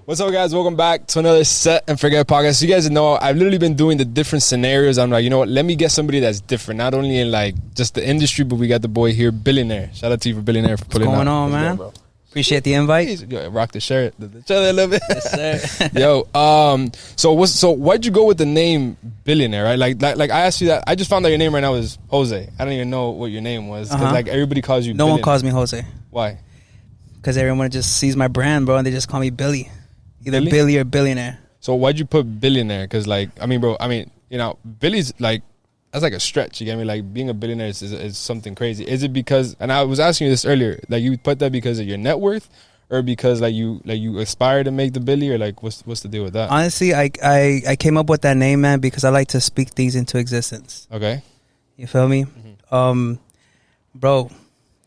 What's up, guys? Welcome back to another Set and Forget podcast. So you guys know I've literally been doing the different scenarios. I'm like, you know what? Let me get somebody that's different, not only in like just the industry, but we got the boy here, Billionaire. Shout out to you for Billionaire for pulling up. What's going on, man? Bro. Appreciate the invite. Yo, rock the shirt, the a little bit. Yes, sir. Yo, so why'd you go with the name Billionaire? Right, like I asked you that. I just found out your name right now is Jose. I don't even know what your name was because like everybody calls you. No one calls me Jose. Why? Because everyone just sees my brand, bro, and they just call me Billy. Either Billy or Billionaire. So why'd you put Billionaire? Because like, I mean, bro, you know, Billy's like, that's like a stretch. You get me? Like being a billionaire is something crazy. Is it because, and I was asking you this earlier, like you put that because of your net worth or because like you aspire to make the Billy, or like what's the deal with that? Honestly, I came up with that name, man, because I like to speak things into existence. Okay. You feel me? Mm-hmm. Bro,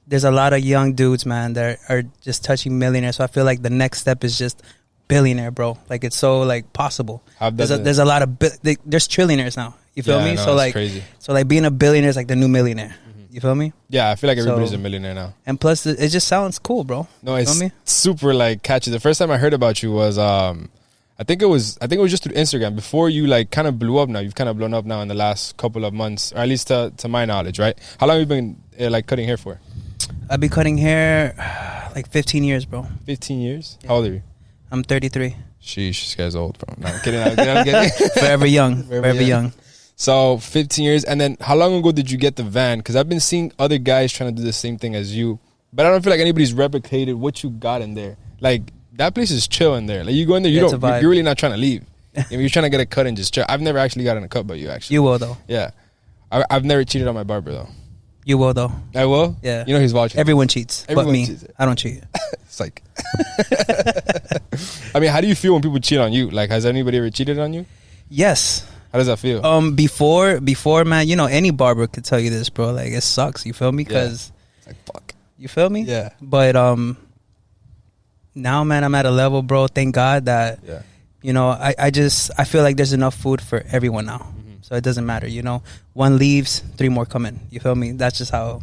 there's a lot of young dudes, man, that are just touching millionaire. So I feel like the next step is just billionaire, bro. Like it's so like possible. There's a lot of there's trillionaires now. You feel me? No, so like crazy. So like being a billionaire is like the new millionaire. You feel me? Yeah, I feel like everybody's a millionaire now. And plus, it just sounds cool, bro. No, it's super like catchy. The first time I heard about you was I think it was just through Instagram. Before you like kind of blew up. Now you've kind of blown up now in the last couple of months, or at least to my knowledge, right? How long have you been like cutting hair for? I've been cutting hair like 15 years, bro. 15 years? Yeah. How old are you? I'm 33. Sheesh, this guy's old, bro. No, I'm kidding. I'm kidding. Forever young. Forever young. So 15 years. And then how long ago did you get the van? Because I've been seeing other guys trying to do the same thing as you, but I don't feel like anybody's replicated what you got in there. Like that place is chill in there. Like you go in there, you're really not trying to leave. You're trying to get a cut and just chill. I've never actually gotten a cut by you, actually. You will, though. Yeah. I've never cheated on my barber, though. You will, though. I will? Yeah. You know he's watching. Everyone cheats. Everyone but me. cheats. I don't cheat. It's like. I mean, how do you feel when people cheat on you? Like, has anybody ever cheated on you? Yes. How does that feel? Before, man, you know, any barber could tell you this, bro. Like, it sucks. You feel me? Because, it's like, fuck. You feel me? Yeah. But now, man, I'm at a level, bro. Thank God that, you know, I feel like there's enough food for everyone now. So it doesn't matter, you know. One leaves, 3 more come in. You feel me? That's just how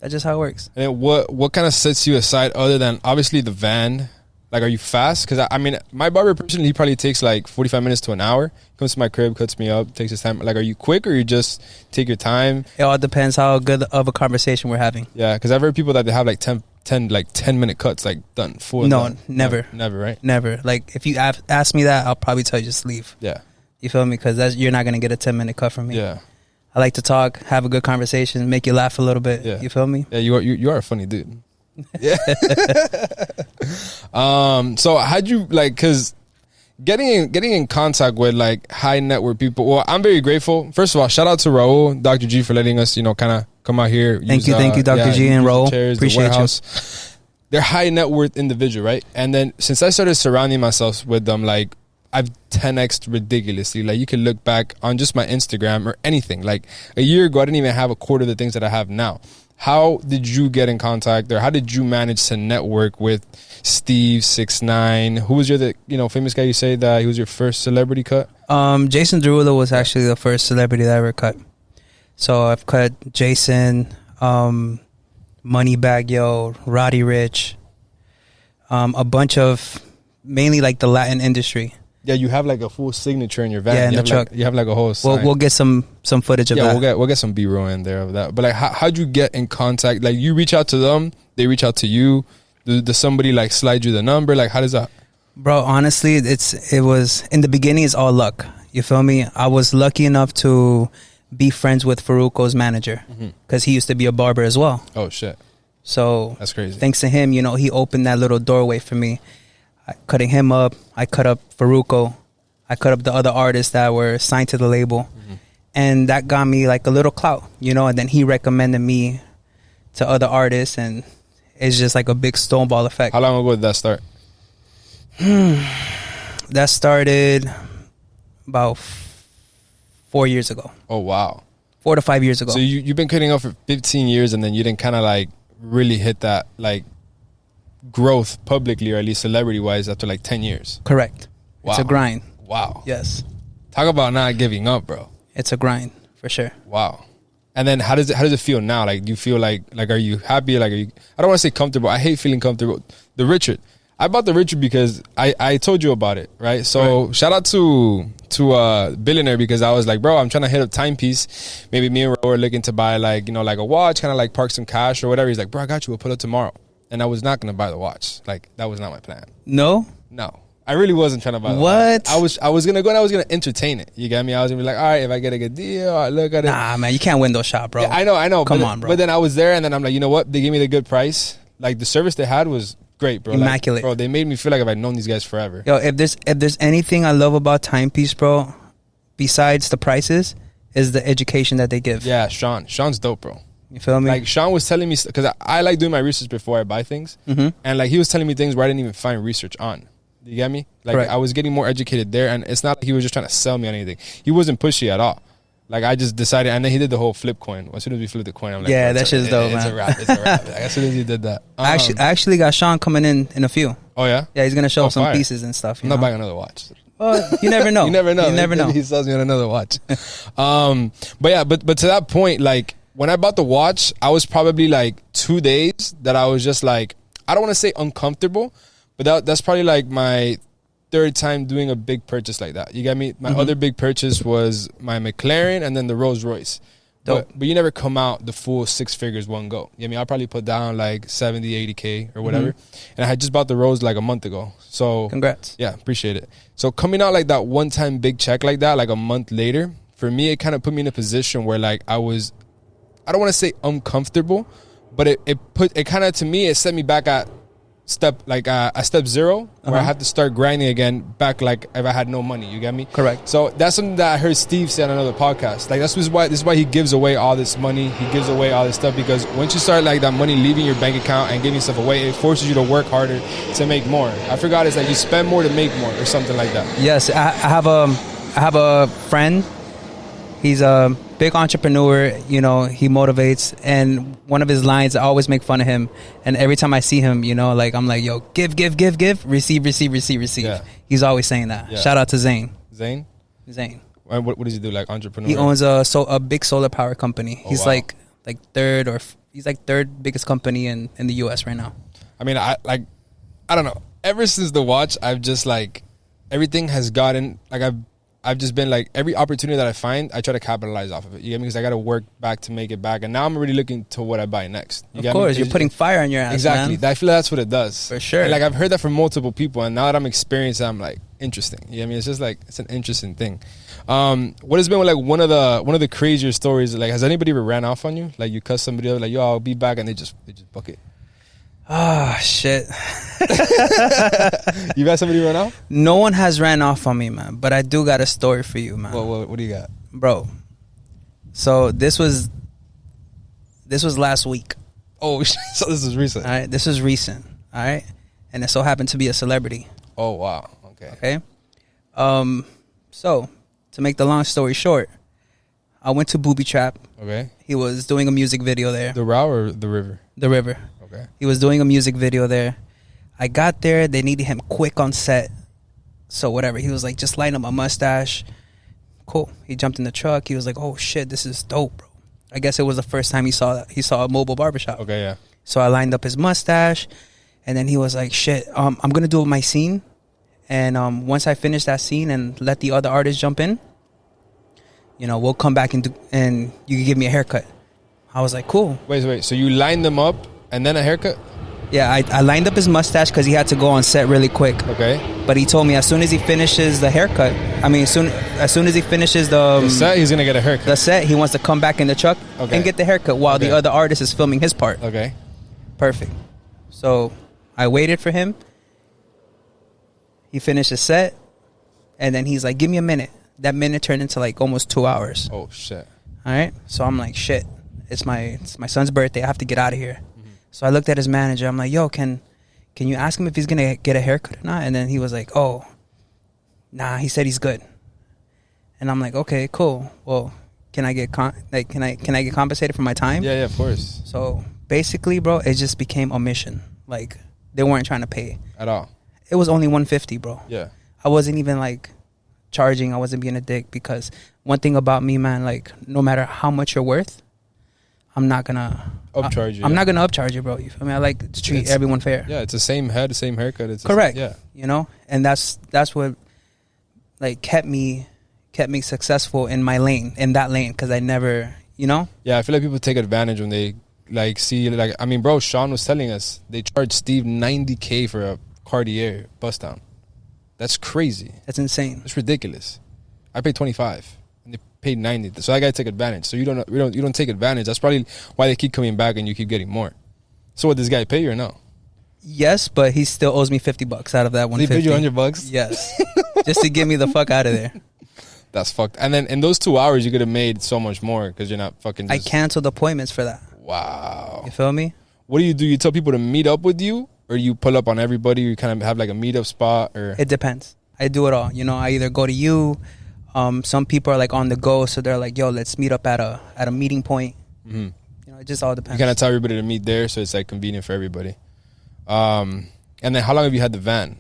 it works. And what kind of sets you aside other than obviously the van? Like, are you fast? Because I mean, my barber personally, he probably takes like 45 minutes to an hour. Comes to my crib, cuts me up, takes his time. Like, are you quick or you just take your time? It all depends how good of a conversation we're having. Yeah, because I've heard people that they have like 10-minute cuts, like done full. No, never, right? Never. Like, if you ask me that, I'll probably tell you just leave. Yeah. You feel me? Because you're not going to get a 10-minute cut from me. Yeah. I like to talk, have a good conversation, make you laugh a little bit. Yeah. You feel me? Yeah, you are a funny dude. Yeah. So how'd you like? Because getting in contact with like high net worth people. Well, I'm very grateful. First of all, shout out to Raul, Dr. G, for letting us, you know, kind of come out here. Thank you, Dr. G and Raul. Appreciate you. They're high net worth individual, right? And then since I started surrounding myself with them, like, I've 10x'd ridiculously. Like, you can look back on just my Instagram or anything. Like, a year ago, I didn't even have a quarter of the things that I have now. How did you get in contact, or how did you manage to network with Steve 6ix9ine? Who was your famous guy you say that he was your first celebrity cut? Jason Derulo was actually the first celebrity that I ever cut. So I've cut Jason, Moneybagg Yo, Roddy Ricch, a bunch of mainly like the Latin industry. Yeah, you have like a full signature in your van. Yeah, in the truck. You have like a whole sign. We'll get some footage of that. Yeah, we'll get some B-roll in there of that. But like, how'd you get in contact? Like, you reach out to them, they reach out to you. Does somebody like slide you the number? Like, how does that? Bro, honestly, it was in the beginning. It's all luck. You feel me? I was lucky enough to be friends with Faruko's manager because he used to be a barber as well. Oh shit! So that's crazy. Thanks to him, you know, he opened that little doorway for me. Cutting him up, I cut up Faruko, I cut up the other artists that were signed to the label, and that got me like a little clout, you know. And then he recommended me to other artists, and it's just like a big snowball effect. How long ago did that start? That started about 4 years ago. Oh wow, 4 to 5 years ago. So you've been cutting up for 15 years, and then you didn't kind of like really hit that like growth publicly, or at least celebrity wise, after like 10 years. Correct. Wow. It's a grind. Wow. Yes. Talk about not giving up, bro. It's a grind for sure. Wow. And then how does it feel now? Like, do you feel like are you happy? Like, I don't want to say comfortable. I hate feeling comfortable. The Richard, I bought the Richard because I told you about it, right? So shout out to Billionaire, because I was like, bro, I'm trying to hit a timepiece. Maybe me and Ro were looking to buy like, you know, like a watch, kind of like park some cash or whatever. He's like, bro, I got you. We'll pull up tomorrow. And I was not going to buy the watch. Like, that was not my plan. No? No. I really wasn't trying to buy the watch. I was going to go and I was going to entertain it. You get me? I was going to be like, all right, if I get a good deal, I look at it. Nah, man, you can't window shop, bro. Yeah, I know. Come on, bro. But then I was there and then I'm like, you know what? They gave me the good price. Like, the service they had was great, bro. Immaculate. Like, bro, they made me feel like I've known these guys forever. Yo, if there's anything I love about Timepiece, bro, besides the prices, is the education that they give. Yeah, Sean's dope, bro. You feel me? Like, Sean was telling me, because I like doing my research before I buy things. And like, he was telling me things where I didn't even find research on. You get me? Like, Correct. I was getting more educated there, and it's not like he was just trying to sell me on anything. He wasn't pushy at all. Like, I just decided, and then he did the whole flip coin. As soon as we flipped the coin, I'm like, yeah, that shit's dope, man. It's a wrap. Like, as soon as he did that. I actually got Sean coming in a few. Oh, yeah? Yeah, he's going to show some fire. pieces and stuff. I'm not buying another watch. Well, you never know. You never know. You never know. He sells me on another watch. But yeah, but to that point, like, when I bought the watch, I was probably like 2 days that I was just like, I don't want to say uncomfortable, but that's probably like my third time doing a big purchase like that. You get me? My other big purchase was my McLaren and then the Rolls Royce. But you never come out the full 6 figures one go. You get me? I'll probably put down like 70, 80K or whatever. And I had just bought the Rolls like a month ago. So congrats. Yeah, appreciate it. So coming out like that one time big check like that, like a month later, for me, it kind of put me in a position where like I don't want to say uncomfortable, but it kind of, to me, it set me back at step zero, where I have to start grinding again back, like if I had no money. You get me? Correct. So that's something that I heard Steve say on another podcast. Like, this is why he gives away all this money. He gives away all this stuff, because once you start like that money leaving your bank account and giving stuff away, it forces you to work harder to make more. I forgot, it's like you spend more to make more or something like that. Yes, I have a friend. He's a big entrepreneur, you know, he motivates, and one of his lines, I always make fun of him, and every time I see him, you know, like, I'm like, yo, give, receive. Yeah. He's always saying that. Yeah. Shout out to Zane. Zane? What does he do, like entrepreneur? He owns a big solar power company. He's like third biggest company in the US right now. I mean, I don't know. Ever since the watch, I've just like, everything has gotten, like, I've just been like, every opportunity that I find, I try to capitalize off of it. You get me? Because I got to work back to make it back. And now I'm really looking to what I buy next. Of course, you're putting fire on your ass, exactly. man. I feel that's what it does. For sure. And like, I've heard that from multiple people. And now that I'm experiencing it, I'm like, interesting. You get me? It's just like, it's an interesting thing. What has been like one of the crazier stories? Like, has anybody ever ran off on you? Like, you cut somebody up, like, yo, I'll be back. And they just book it. Ah, shit. You got somebody run off? No one has ran off on me, man. But I do got a story for you, man. What do you got? Bro, so this was last week. Oh, so this is recent. All right, this is recent. All right, and it so happened to be a celebrity. Oh, wow. Okay. So to make the long story short, I went to Booby Trap. Okay. He was doing a music video there. The Row or the River? The River. Okay. He was doing a music video there. I got there. They needed him quick on set. So whatever. He was like, just lighten up my mustache. Cool. He jumped in the truck. He was like, oh, shit, this is dope, bro. I guess it was the first time he saw a mobile barbershop. Okay, yeah. So I lined up his mustache. And then he was like, shit, I'm going to do my scene. And once I finish that scene and let the other artists jump in, you know, we'll come back and you can give me a haircut. I was like, cool. Wait. So you lined them up and then a haircut? Yeah, I lined up his mustache because he had to go on set really quick. Okay. But he told me as soon as he finishes the haircut, as soon as he finishes the set, he's going to get a haircut. The set, he wants to come back in the truck and get the haircut while the other artist is filming his part. Okay. Perfect. So I waited for him. He finished his set. And then he's like, give me a minute. That minute turned into like almost 2 hours. Oh, shit. All right. So I'm like, shit. It's my son's birthday. I have to get out of here. So I looked at his manager. I'm like, yo, can you ask him if he's gonna get a haircut or not? And then he was like, oh, nah. He said he's good. And I'm like, okay, cool. Well, can I get can I get compensated for my time? Yeah, of course. So basically, bro, it just became a mission. Like, they weren't trying to pay at all. It was only $150, bro. Yeah. I wasn't even like charging. I wasn't being a dick, because one thing about me, man, like, no matter how much you're worth, I'm not gonna Upcharge you. I'm not gonna upcharge you, bro. You feel me? I like to treat everyone fair. Yeah, it's the same head, the same haircut. It's correct. Yeah, you know, and that's what like kept me successful in my lane, in that lane, because I never, you know. Yeah, I feel like people take advantage when they like see like, I mean, bro, Sean was telling us they charged Steve $90K for a Cartier bust down. That's crazy. That's insane. It's ridiculous. I paid 25 and they paid 90. So that guy took advantage. So you don't take advantage. That's probably why they keep coming back and you keep getting more. So what, this guy pay you or no? Yes, but he still owes me $50 out of that $150. He paid you $100? Yes. Just to get me the fuck out of there. That's fucked. And then in those 2 hours, you could have made so much more because you're not fucking I canceled appointments for that. Wow. You feel me? What do? You tell people to meet up with you, or you pull up on everybody? Or you kind of have like a meetup spot, or it depends. I do it all. You know, I either go to you. Some people are like on the go, so they're like, "Yo, let's meet up at a meeting point." Mm-hmm. You know, it just all depends. You kind of tell everybody to meet there, so it's like convenient for everybody. And then how long have you had the van?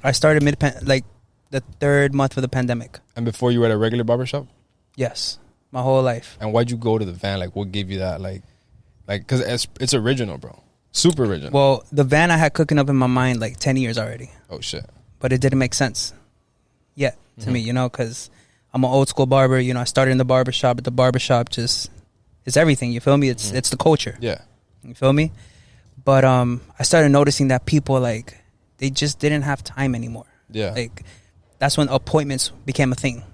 I started like the 3rd month of the pandemic. And before you were at a regular barbershop? Yes, my whole life. And why'd you go to the van? Like, what gave you that? Like, because it's original, bro. Super original. Well, the van I had cooking up in my mind like 10 years already. Oh, shit. But it didn't make sense yet to me, you know, because I'm an old school barber. You know, I started in the barbershop, but the barbershop just is everything. You feel me? It's the culture. Yeah. You feel me? But I started noticing that people, like, they just didn't have time anymore. Yeah. Like, that's when appointments became a thing.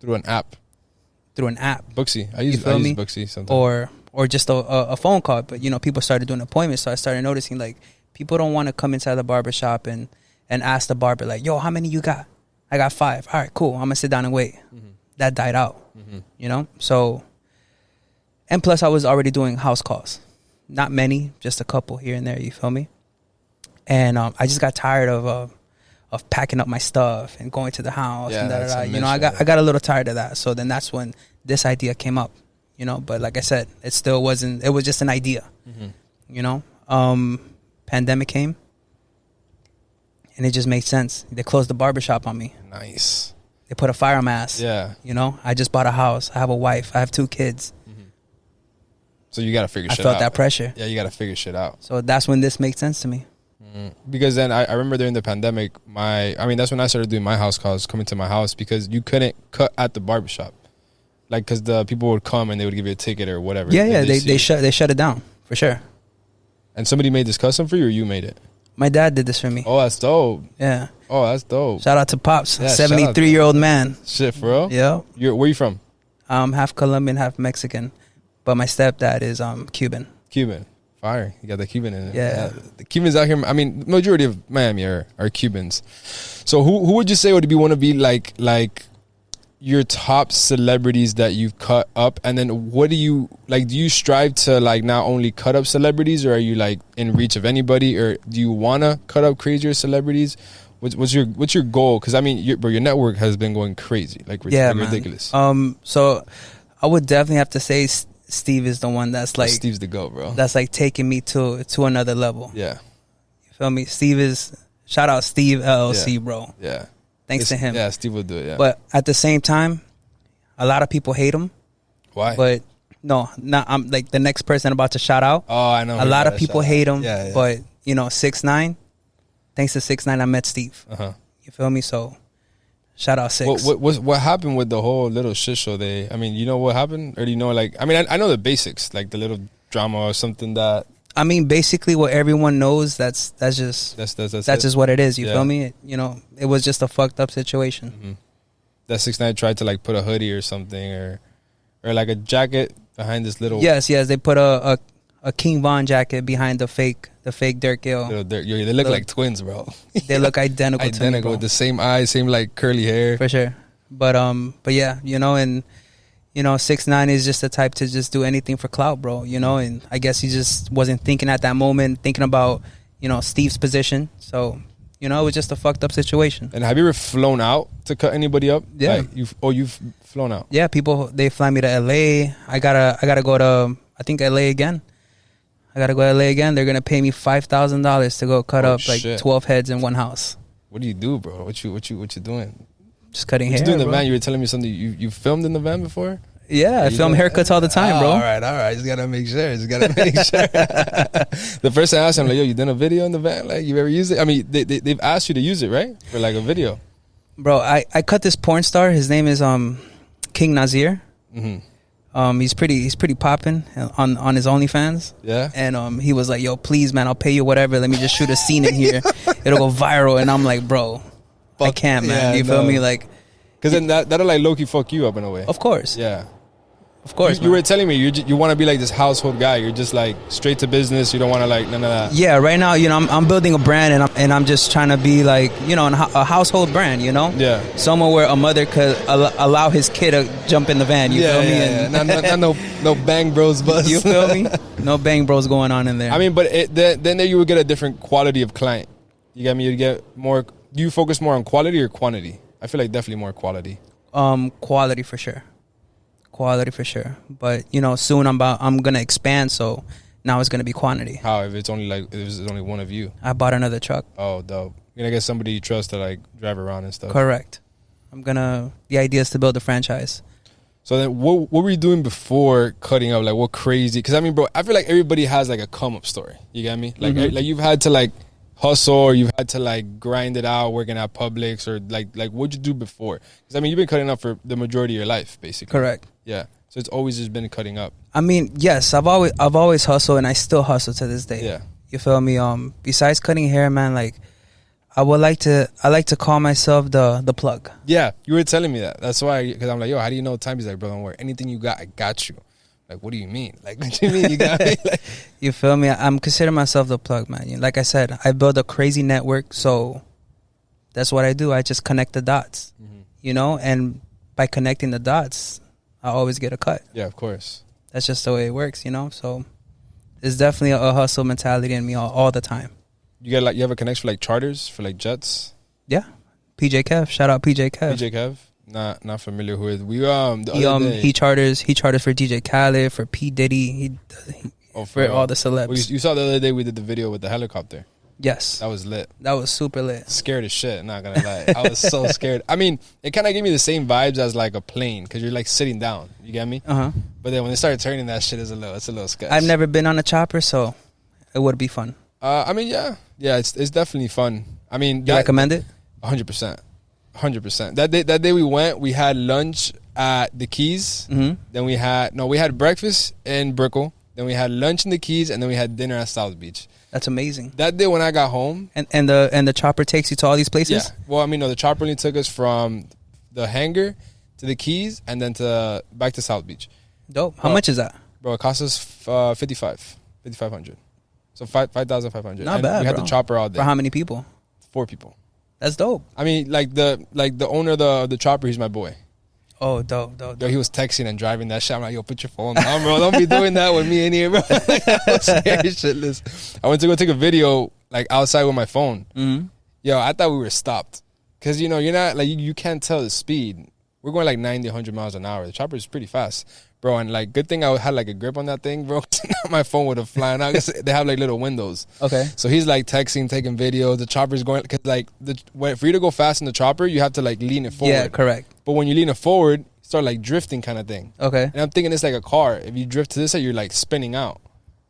Through an app. Booksy. I use Booksy sometimes. Or just a phone call. But, you know, people started doing appointments. So I started noticing, like, people don't want to come inside the barbershop and ask the barber, like, yo, how many you got? I got 5. All right, cool. I'm going to sit down and wait. Mm-hmm. That died out, you know? So, and plus I was already doing house calls. Not many, just a couple here and there, you feel me? And I just got tired of packing up my stuff and going to the house and da-da-da. You know, I got a little tired of that. So then that's when this idea came up, you know? But like I said, it still wasn't, it was just an idea, you know? Pandemic came. And it just made sense. They closed the barbershop on me. Nice. They put a fire on my ass. Yeah. You know, I just bought a house. I have a wife. I have 2 kids. So you got to figure shit out. I felt that pressure. Yeah, you got to figure shit out. So that's when this makes sense to me. Because then I remember during the pandemic, that's when I started doing my house calls, coming to my house, because you couldn't cut at the barbershop. Like, because the people would come and they would give you a ticket or whatever. Yeah, they shut it down, for sure. And somebody made this custom for you, or you made it? My dad did this for me. Oh, that's dope. Yeah. Oh, that's dope. Shout out to Pops, yeah, 73-year-old man. Shit, for real? Yeah. Where you from? Half Colombian, half Mexican. But my stepdad is Cuban. Cuban. Fire. You got the Cuban in it. Yeah. The Cubans out here, I mean, majority of Miami are Cubans. So who would you say would be like your top celebrities that you've cut up? And then what do you strive to like not only cut up celebrities, or are you like in reach of anybody, or do you want to cut up crazier celebrities? What's your goal? Because I mean, your network has been going crazy, like ridiculous. So I would definitely have to say Steve is the one that's like, Steve's the GOAT, bro. That's like taking me to another level. Yeah. You feel me? Shout out Steve LLC, bro. Yeah. Thanks to him. Yeah, Steve will do it, yeah. But at the same time, a lot of people hate him. Why? But no, I'm like the next person I'm about to shout out. Oh, I know. A lot of people hate him. Yeah. But, you know, 6ix9ine, thanks to 6ix9ine, I met Steve. You feel me? So, shout out 6. What happened with the whole little shit show? I mean, you know what happened? Or do you know, like, I mean, I know the basics, like the little drama or something that... I mean, basically what everyone knows, that's just what it is. You feel me? You know, it was just a fucked up situation. That 6ix9ine tried to like put a hoodie or something, or like a jacket behind this little... Yes, they put a King Von jacket behind the fake Dirk Gill. They look like twins, bro. They look identical to me, bro. With the same eyes, same like curly hair. For sure. But yeah, you know, and you know, 6ix9ine is just the type to just do anything for clout, bro, you know, and I guess he just wasn't thinking at that moment, thinking about, you know, Steve's position. So, you know, it was just a fucked up situation. And have you ever flown out to cut anybody up? Yeah. Like you've flown out? Yeah, people, they fly me to LA. I gotta go to, I think LA again. I gotta go to LA again. They're gonna pay me $5,000 to go cut up like 12 heads in one house. What do you do, bro? What you doing? Just cutting hair. What you do in the bro. van? You were telling me something. You filmed in the van before? Yeah, I film haircuts all the time, bro. All right. Just gotta make sure. The first time I asked him, like, yo, you done a video in the van? Like, you ever used it? I mean, they've asked you to use it, right? For like a video. Bro, I cut this porn star. His name is King Nazir. Mm-hmm. He's pretty popping on his OnlyFans. Yeah. And he was like, yo, please, man, I'll pay you whatever. Let me just shoot a scene in here. It'll go viral. And I'm like, bro, I can't, man. You feel me? Like, because then that'll like low-key fuck you up in a way. Of course. Yeah. Of course. You were telling me you want to be like this household guy. You're just like straight to business. You don't want to like none of that. Yeah, right now, I'm building a brand, and I'm just trying to be like, a household brand, Yeah. somewhere where a mother could allow his kid to jump in the van. You feel me? Yeah. No bang bros buzz. You feel me? No bang bros going on in there. I mean, but then you would get a different quality of client. You get me? You get more. Do you focus more on quality or quantity? I feel like definitely more quality. Quality for sure. But soon I'm gonna expand, so now it's gonna be quantity. How if it's only one of you? I bought another truck. Oh, dope. You're gonna get somebody you trust to like drive around and stuff. Correct. The idea is to build a franchise. So then what were you doing before cutting up? Like what crazy? Because I mean, bro, I feel like everybody has like a come up story. You get me? Like like you've had to like hustle, or you've had to like grind it out working at Publix, or like what'd you do before? Because I mean, you've been cutting up for the majority of your life, basically. Correct. Yeah. So it's always just been cutting up. I mean, yes, I've always hustled, and I still hustle to this day. Yeah. You feel me? Besides cutting hair, man, like I like to call myself the plug. Yeah, you were telling me that. That's why, because I'm like, yo, how do you know time? He's like, bro, don't worry. Anything you got, I got you. Like, what do you mean? Like, what do you mean you got me? Like, you feel me? I'm considering myself the plug, man. Like I said, I built a crazy network, so that's what I do. I just connect the dots, and by connecting the dots, I always get a cut. Yeah, of course. That's just the way it works, So it's definitely a hustle mentality in me all the time. You have a connection for like charters, for like jets? Yeah. PJ Kev. Shout out PJ Kev. PJ Kev? Not familiar with. He charters for DJ Khaled, for P Diddy, for all the celebs. Well, you saw the other day we did the video with the helicopter. Yes. That was lit. That was super lit. Scared as shit, not gonna lie. I was so scared. I mean, it kind of gave me the same vibes as like a plane, because you're like sitting down. You get me? Uh-huh. But then when they started turning, that shit it's a little sketch. I've never been on a chopper, so it would be fun. I mean, yeah, it's definitely fun. I mean, you recommend it? 100%. That day we went, we had lunch at the Keys. Mm-hmm. Then we had breakfast in Brickell. Then we had lunch in the Keys, and then we had dinner at South Beach. That's amazing. That day when I got home, and the chopper takes you to all these places. Yeah. Well, I mean, no, the chopper only took us from the hangar to the Keys, and then back to South Beach. Dope. How much is that? Bro, it cost us $5,500. So 5,500. Not bad. We had the chopper all day. For how many people? 4 people. That's dope. I mean, like the owner of the chopper, he's my boy. Oh, dope. Yo, he was texting and driving that shit. I'm like, yo, put your phone down, bro. Don't be doing that with me in here, bro. I was scared shitless. I went to go take a video like outside with my phone. Mm-hmm. Yo, I thought we were stopped. Because, you're not, like, you can't tell the speed. We're going like 90, 100 miles an hour. The chopper is pretty fast. Bro, and like, good thing I had like a grip on that thing, bro. My phone would have flown out. They have like little windows. Okay. So he's like texting, taking videos. The chopper's going, because like, for you to go fast in the chopper, you have to like lean it forward. Yeah, correct. But when you lean it forward, you start like drifting kind of thing. Okay. And I'm thinking it's like a car. If you drift to this side, you're like spinning out.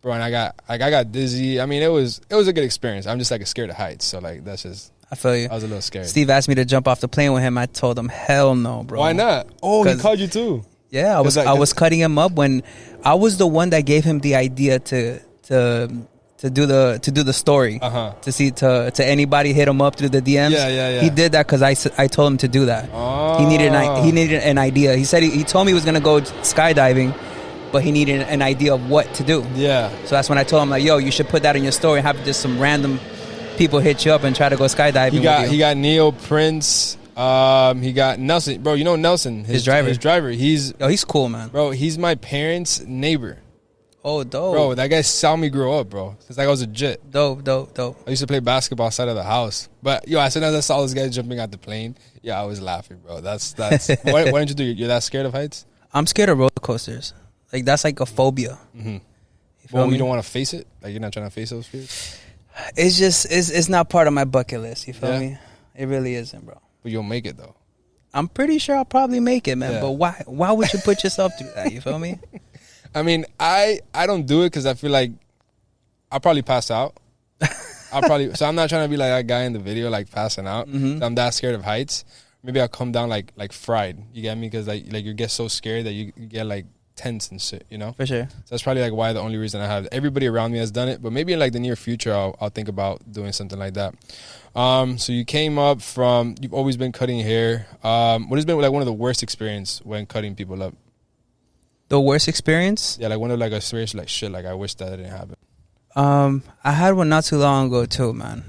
Bro, and I got dizzy. I mean, it was a good experience. I'm just like scared of heights. So like, that's just. I feel you. I was a little scared. Steve asked me to jump off the plane with him. I told him, hell no, bro. Why not? Oh, he called you too. Yeah, I was cutting him up when I was the one that gave him the idea to do the story. To see to anybody hit him up through the DMs. Yeah. He did that because I told him to do that. Oh. He needed an idea. He said he told me he was gonna go skydiving, but he needed an idea of what to do. Yeah. So that's when I told him, like, yo, you should put that in your story and have just some random people hit you up and try to go skydiving. He got Neo, Prince. He got Nelson. Bro, you know Nelson, his driver. He's cool, man. Bro, he's my parents' neighbor. Oh, dope. Bro, that guy saw me grow up, bro. Since like I was a jit. Dope. I used to play basketball outside of the house. But yo, as soon as I saw this guy jumping out the plane, yeah, I was laughing, bro. That's why didn't you do it? You're that scared of heights? I'm scared of roller coasters. Like, that's like a phobia. Mm-hmm. You don't want to face it? Like, you're not trying to face those fears? It's just it's not part of my bucket list, you feel me? It really isn't, bro. But you'll make it though. I'm pretty sure I'll probably make it, man. Yeah. But why would you put yourself through that? You feel me? I mean, I don't do it because I feel like I'll probably pass out. So I'm not trying to be like that guy in the video, like passing out. I'm that scared of heights. Maybe I'll come down like fried. You get me? Because like you get so scared that you get like tense and shit, you know? For sure. So that's probably like why the only reason I have. Everybody around me has done it, but maybe in like the near future I'll think about doing something like that. So you came up from, you've always been cutting hair. What has been like one of the worst experience when cutting people up? The worst experience? Yeah, like one of like a experience like shit, like I wish that didn't happen. I had one not too long ago too, man.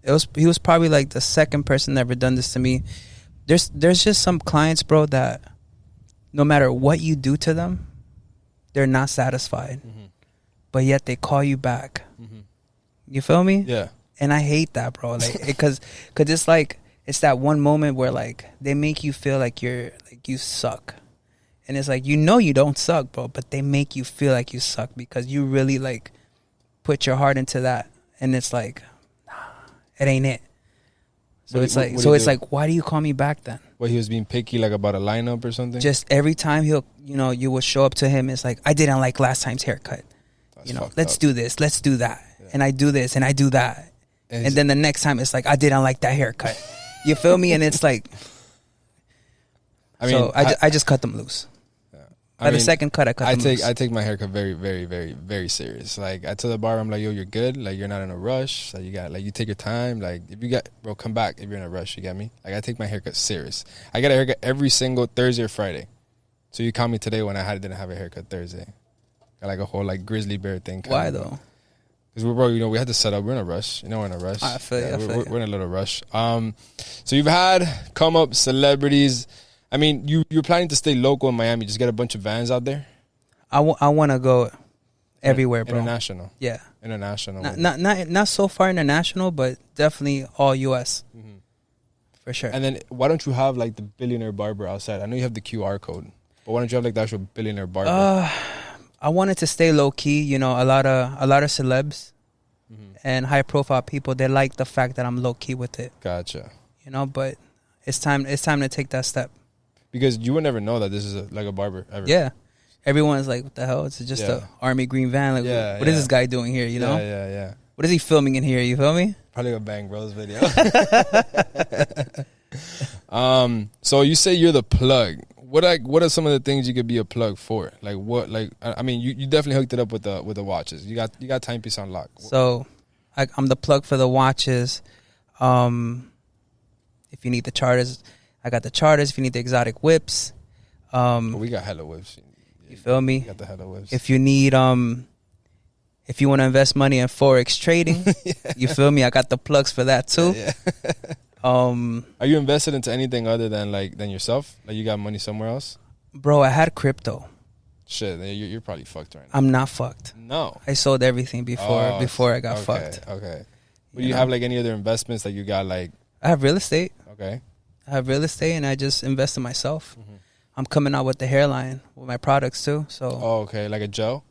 He was probably like the second person that ever done this to me. There's just some clients, bro, that no matter what you do to them, they're not satisfied. But yet they call you back. You feel me? Yeah. And I hate that, bro. Like, because it's like, it's that one moment where like they make you feel like you suck. And it's like, you know you don't suck, bro, but they make you feel like you suck because you really like put your heart into that. And it's like, nah, it ain't it. So it's like, why do you call me back then? What, he was being picky like about a lineup or something? Just every time you would show up to him, it's like, I didn't like last time's haircut. That's Let's up. do this, let's do that. Yeah. And I do this and I do that. And then the next time it's like, I didn't like that haircut. You feel me? And it's like, I just cut them loose. By the second cut, I cut them loose. I take my haircut very, very, very, very serious. Like I tell the barber, I'm like, yo, you're good. Like you're not in a rush. So you take your time. Like if you got, bro, come back if you're in a rush. You get me? Like I take my haircut serious. I get a haircut every single Thursday or Friday. So you caught me today when didn't have a haircut Thursday. Got like a whole like grizzly bear thing. Why though? Because we had to set up. We're in a rush. We're in a rush. I feel you. We're in a little rush. So you've had come up celebrities. I mean, you're planning to stay local in Miami. Just get a bunch of vans out there. I want to go everywhere, bro. International. Yeah. International. Not so far international, but definitely all U.S. For sure. And then why don't you have like the Billionaire Barber outside? I know you have the QR code, but why don't you have like the actual Billionaire Barber? I wanted to stay low key. A lot of celebs and high profile people, they like the fact that I'm low key with it. Gotcha. But it's time to take that step. Because you would never know that this is like a barber ever. Yeah. Everyone's like, what the hell? It's just a army green van. Like, what is this guy doing here, you know? Yeah. What is he filming in here, you feel me? Probably a Bang Bros video. So you say you're the plug. What are some of the things you could be a plug for? Like what? Like I mean, you definitely hooked it up with the watches. You got timepiece on lock. So I'm the plug for the watches. If you need the charters, I got the charters. If you need the exotic whips, we got hella whips. You feel me? Got the hella whips. If you need if you want to invest money in forex trading, you feel me? I got the plugs for that too. Yeah. Are you invested into anything other than yourself? Like you got money somewhere else? Bro, I had crypto. Shit, you're probably fucked right now. I'm not fucked. No. I sold everything before I got fucked. Okay. But you have like any other investments that you got like? I have real estate. Okay. I have real estate and I just invest in myself. I'm coming out with the hairline with my products too. So. Oh, okay. Like a gel?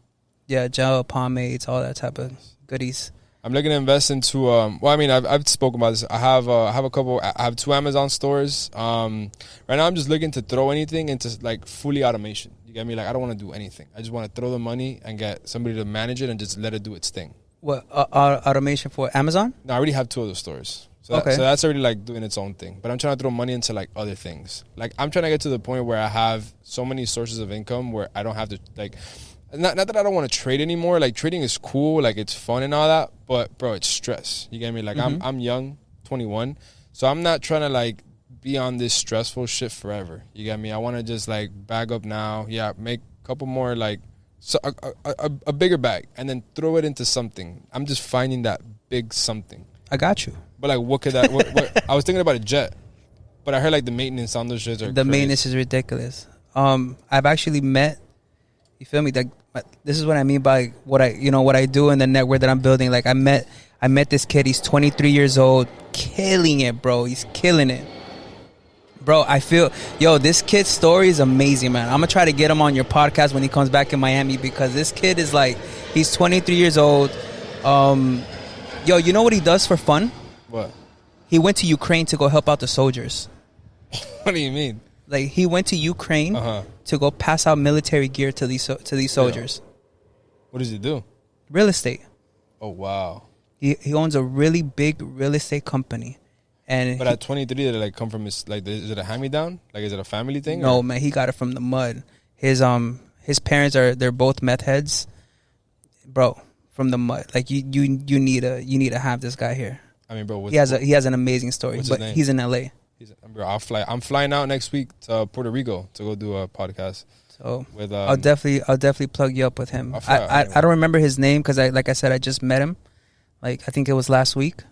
Yeah, gel, pomades, all that type of goodies. I'm looking to invest into. I've spoken about this. I have 2 Amazon stores. Right now, I'm just looking to throw anything into like fully automation. You get me? Like I don't want to do anything. I just want to throw the money and get somebody to manage it and just let it do its thing. What automation for Amazon? No, I already have 2 of those stores. So okay. So that's already like doing its own thing. But I'm trying to throw money into like other things. Like I'm trying to get to the point where I have so many sources of income where I don't have to like. Not that I don't want to trade anymore. Like trading is cool, like it's fun and all that. But bro, it's stress. You get me? Like I'm young, 21, so I'm not trying to like be on this stressful shit forever. You get me? I want to just like bag up now. Yeah, make a couple more like a bigger bag and then throw it into something. I'm just finding that big something. I got you. But like, what could that? what, I was thinking about a jet, but I heard like the maintenance on those shits are. The maintenance is ridiculous. I've actually met. You feel me? This is what I mean by what I do in the network that I'm building. Like I met this kid. He's 23 years old, killing it, bro. He's killing it, bro. I feel, this kid's story is amazing, man. I'm gonna try to get him on your podcast when he comes back in Miami because this kid is like, he's 23 years old. You know what he does for fun? What? He went to Ukraine to go help out the soldiers. What do you mean? Like, he went to Ukraine to go pass out military gear to these soldiers. What does he do? Real estate. Oh, wow. He owns a really big real estate company. But at 23, did it like come from his, like, is it a hand-me-down? Like, is it a family thing? No, man, he got it from the mud. His parents they're both meth heads. Bro, from the mud. Like, you need to have this guy here. I mean, bro, he has an amazing story, but he's in LA. Bro, I'm flying out next week to Puerto Rico to go do a podcast. So with I'll definitely plug you up with him. I don't remember his name because like I said, I just met him. Like, I think it was last week.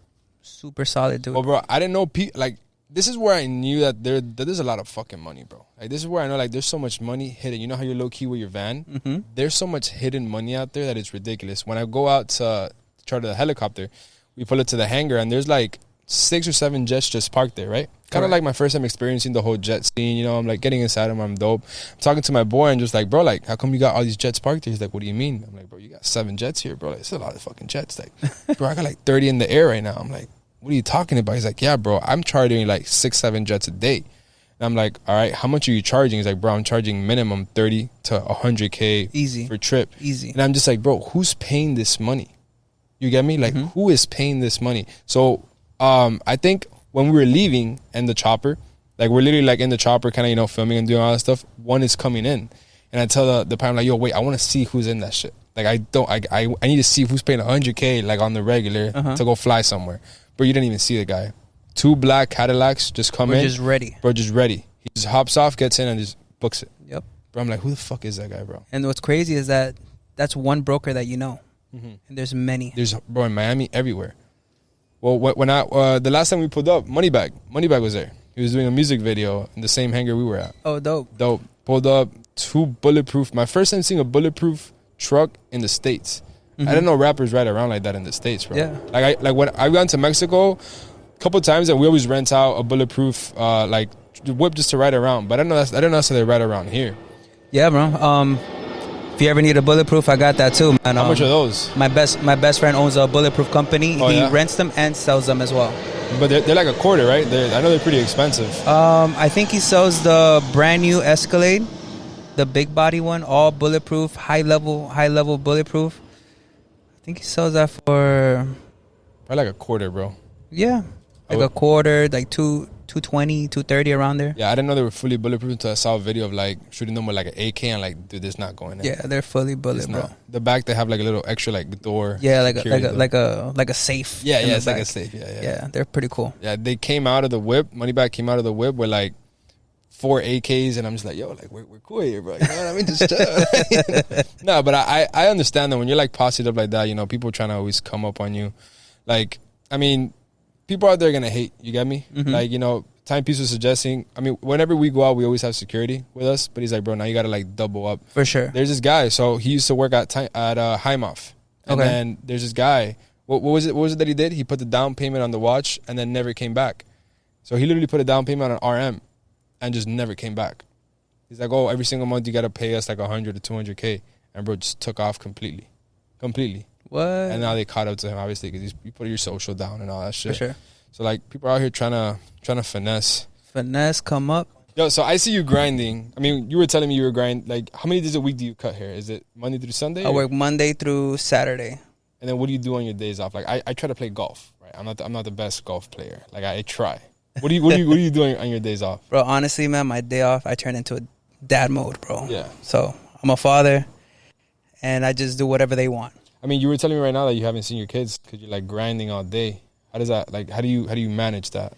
Super solid dude. Well, bro, I didn't know like, this is where I knew that there's a lot of fucking money, bro. Like, this is where I know, like, there's so much money hidden. You know how you're low key with your van? Mm-hmm. There's so much hidden money out there that it's ridiculous. When I go out to charter the helicopter, we pull it to the hangar, and there's like 6 or 7 jets just parked there, right? Kind of like my first time experiencing the whole jet scene. You know, I'm like getting inside them. I'm dope. I'm talking to my boy and just like, bro, like, how come you got all these jets parked here? He's like, what do you mean? I'm like, bro, you got 7 jets here, bro. Like, it's a lot of fucking jets. Like, bro, I got like 30 in the air right now. I'm like, what are you talking about? He's like, yeah, bro, I'm chartering like 6, 7 jets a day. And I'm like, all right, how much are you charging? He's like, bro, I'm charging minimum 30 to 100K easy for trip. Easy. And I'm just like, bro, who's paying this money? You get me? Like, who is paying this money? So I think when we were leaving in the chopper, like, we're literally like in the chopper kind of, you know, filming and doing all that stuff. One is coming in. And I tell the pilot, like, yo, wait, I want to see who's in that shit. Like, I need to see who's paying 100K, like, on the regular to go fly somewhere. But you didn't even see the guy. 2 black Cadillacs just come in. We're just ready. Bro, just ready. He just hops off, gets in, and just books it. Yep. Bro, I'm like, who the fuck is that guy, bro? And what's crazy is that that's one broker that you know. And there's many. There's, bro, in Miami, everywhere. Well, when the last time we pulled up, Moneybag was there. He was doing a music video in the same hangar we were at. Oh, dope. Dope. Pulled up 2 bulletproof. My first time seeing a bulletproof truck in the States. I didn't know rappers ride around like that in the States, bro. Yeah. Like when I've gone to Mexico a couple of times, and we always rent out a bulletproof like whip just to ride around. But I didn't know that's how they ride around here. Yeah, bro. If you ever need a bulletproof, I got that too, man. How much are those? My best friend owns a bulletproof company. Oh, he rents them and sells them as well. But they're like a quarter, right? I know they're pretty expensive. I think he sells the brand new Escalade, the big body one, all bulletproof, high level bulletproof. I think he sells that for probably like a quarter, bro. Yeah, like a quarter, like 220, 230 around there. Yeah, I didn't know they were fully bulletproof until I saw a video of like shooting them with like an AK and like, dude, this not going in. Yeah, they're fully bullet, bro. The back they have like a little extra like door. Yeah, like a safe. Yeah, it's like a safe. Yeah, they're pretty cool. Yeah, they came out of the whip. Moneybag came out of the whip with like 4 AKs, and I'm just like, yo, like we're cool here, bro. You know what I mean? Just chill. No, but I understand that when you're like posted up like that, you know, people trying to always come up on you. Like, I mean, people out there are gonna hate. You get me? Like, you know, Timepiece was suggesting. I mean, whenever we go out, we always have security with us. But he's like, bro, now you gotta like double up for sure. There's this guy. So he used to work at Hymov, and then there's this guy. What was it that he did? He put the down payment on the watch and then never came back. So he literally put a down payment on RM and just never came back. He's like, oh, every single month you gotta pay us like 100 to 200K, and bro just took off completely. What? And now they caught up to him, obviously, because you put your social down and all that shit. For sure. So like people are out here trying to finesse, come up. Yo, so I see you grinding. I mean, you were telling me you were grinding. Like, how many days a week do you cut hair? Is it Monday through Sunday? I work Monday through Saturday. And then what do you do on your days off? Like, I try to play golf. Right, I'm not the best golf player. Like, I try. What are you doing on your days off? Bro, honestly, man, my day off, I turn into a dad mode, bro. Yeah. So I'm a father, and I just do whatever they want. I mean, you were telling me right now that you haven't seen your kids because you're like grinding all day. How does that, like, how do you manage that?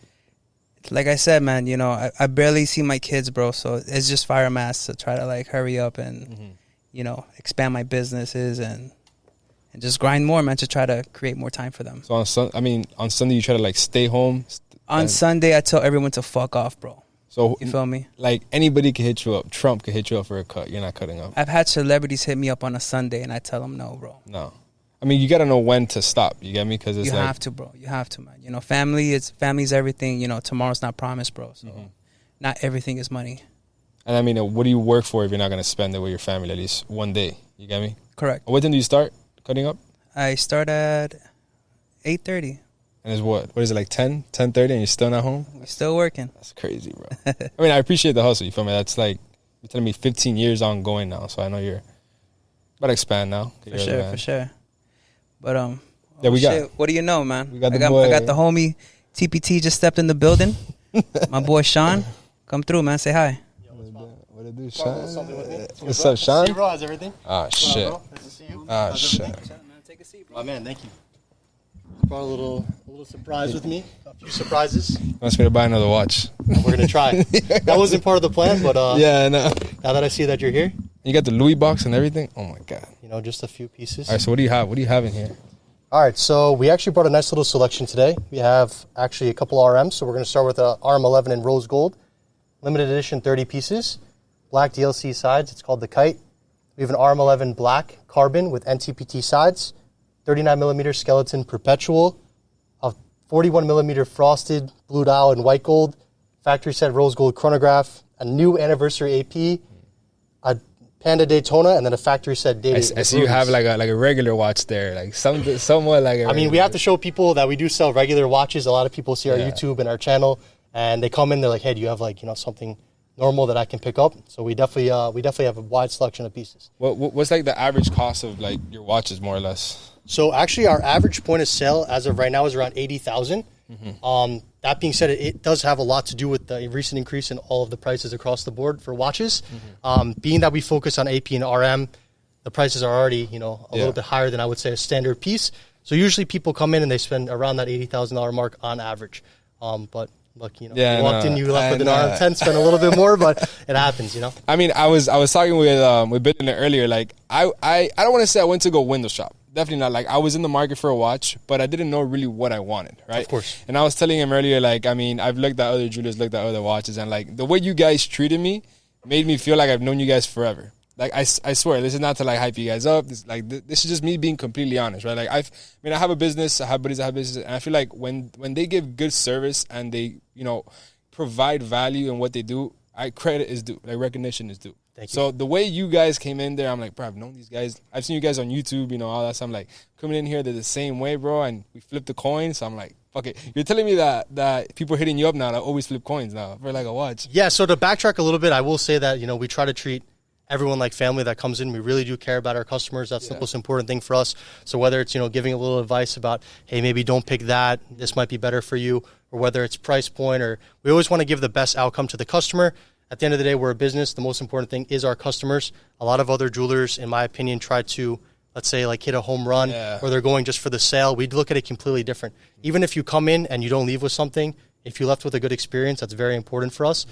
Like I said, man, you know, I barely see my kids, bro. So it's just fire mass to try to like hurry up and, you know, expand my businesses and just grind more, man, to try to create more time for them. So on Sunday you try to like stay home. On Sunday I tell everyone to fuck off, bro. So you feel me? Like anybody can hit you up. Trump can hit you up for a cut. You're not cutting up. I've had celebrities hit me up on a Sunday and I tell them no, bro. No. I mean, you got to know when to stop. You get me? Because it's you have to, bro. You have to, man. You know, family's everything. You know, tomorrow's not promised, bro. So not everything is money. And I mean, what do you work for if you're not going to spend it with your family at least one day? You get me? Correct. What time do you start cutting up? I start at 8:30. And it's what is it, like 10:30, and you're still not home? We're still working. That's crazy, bro. I mean, I appreciate the hustle. You feel me? That's like, you're telling me 15 years ongoing now, so I know you're about to expand now. For sure. But yeah, we got. What do you know, man? We got I got the homie TPT just stepped in the building. My boy Sean, come through, man. Say hi. What it do, Sean? What's up, Sean? Hey, bro, how's everything? Ah, shit. Nice to see you. Ah, shit. Take a seat, bro. My man, thank you. Brought a little surprise with me. A few surprises. Wants me to buy another watch. We're gonna try. That wasn't part of the plan, but Yeah, I know. now that I see that you're here, You got the Louis box and everything? Oh, my God. just a few pieces. All right, so what do you have? What do you have in here? All right, so we actually brought a nice little selection today. We have actually a couple RMs, so we're going to start with a RM11 in rose gold, limited edition 30 pieces, black DLC sides. It's called the Kite. We have an RM11 black carbon with NTPT sides, 39 millimeter skeleton perpetual, a 41 millimeter frosted blue dial in white gold, factory set rose gold chronograph, a new anniversary AP, a Panda Daytona, and then a factory set date. I see you have like a regular watch there, like somewhat like a. I mean, we have to show people that we do sell regular watches. A lot of people see our Yeah. YouTube and our channel, and they come in. They're like, "Hey, do you have something normal that I can pick up?" So we definitely have a wide selection of pieces. What's like the average cost of like your watches, more or less? So actually, our average point of sale as of right now is around 80,000. That being said, it does have a lot to do with the recent increase in all of the prices across the board for watches. Being that we focus on AP and RM, the prices are already a little bit higher than I would say a standard piece. So usually people come in and they spend around that $80,000 mark on average. But look, you walked in, you left with an RM10, spent a little bit more, but it happens, I mean, I was talking with Billionaire earlier. Like I don't want to say I went to go window shop. Definitely not. Like I was in the market for a watch, but I didn't know really what I wanted, right? Of course. And I was telling him earlier, like, I mean, I've looked at other jewelers, looked at other watches, and like the way you guys treated me made me feel like I've known you guys forever. Like I swear, this is not to like hype you guys up. This is just me being completely honest, right? Like I have a business, I have buddies that have business, and I feel like when they give good service and they provide value in what they do, credit is due, like recognition is due. Thank you. So the way you guys came in there, I'm like, bro, I've known these guys. I've seen you guys on YouTube, all that. So I'm like, coming in here, they're the same way, bro. And we flipped the coin. So I'm like, fuck it. You're telling me that people are hitting you up now that always flip coins now for like a watch. Yeah, so to backtrack a little bit, I will say that, we try to treat everyone like family that comes in. We really do care about our customers. That's the most important thing for us. So whether it's, giving a little advice about, hey, maybe don't pick that, this might be better for you, or whether it's price point, or we always want to give the best outcome to the customer. At the end of the day, we're a business. The most important thing is our customers. A lot of other jewelers, in my opinion, try to, let's say, like hit a home run, or they're going just for the sale. We'd look at it completely different. Even if you come in and you don't leave with something, if you left with a good experience, that's very important for us.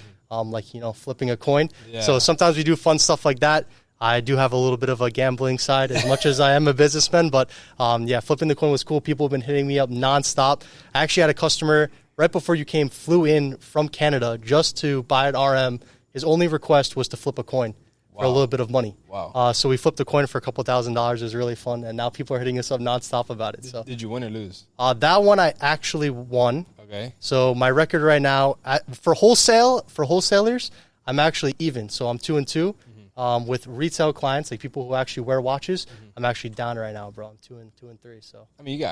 Flipping a coin. Yeah. So sometimes we do fun stuff like that. I do have a little bit of a gambling side as much as I am a businessman, but flipping the coin was cool. People have been hitting me up nonstop. I actually had a customer right before you came, flew in from Canada just to buy an RM. His only request was to flip a coin for a little bit of money. Wow. So we flipped the coin for a couple $1,000s. It was really fun, and now people are hitting us up nonstop about it. So did you win or lose? That one I actually won. Okay. So my record right now for wholesalers, I'm actually even. So I'm 2-2. With retail clients, like people who actually wear watches, I'm actually down right now, bro. I'm 2-3. So I mean,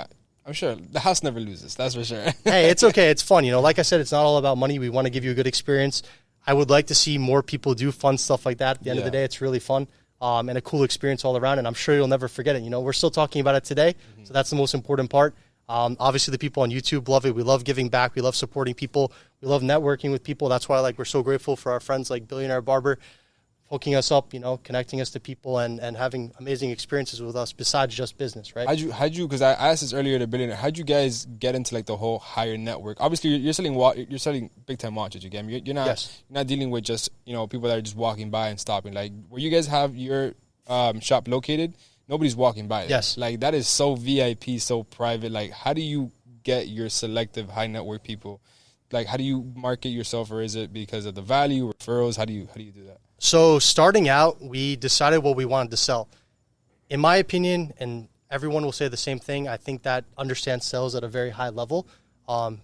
I'm sure the house never loses. That's for sure. Hey, it's okay. It's fun. Like I said, it's not all about money. We want to give you a good experience. I would like to see more people do fun stuff like that. At the end of the day, it's really fun and a cool experience all around. And I'm sure you'll never forget it. We're still talking about it today. So that's the most important part. Obviously, the people on YouTube love it. We love giving back. We love supporting people. We love networking with people. That's why we're so grateful for our friends like Billionaire Barber hooking us up, connecting us to people and having amazing experiences with us besides just business, right? How'd you, because I asked this earlier to Billionaire, how'd you guys get into like the whole higher network? Obviously, you're selling big time watches, you get me? You're not dealing with just, people that are just walking by and stopping. Like, where you guys have your shop located, nobody's walking by there. Yes. Like, that is so VIP, so private. Like, how do you get your selective high network people? Like, how do you market yourself, or is it because of the value, referrals? How do you do that? So starting out, we decided what we wanted to sell. In my opinion, and everyone will say the same thing, I think that understands sales at a very high level.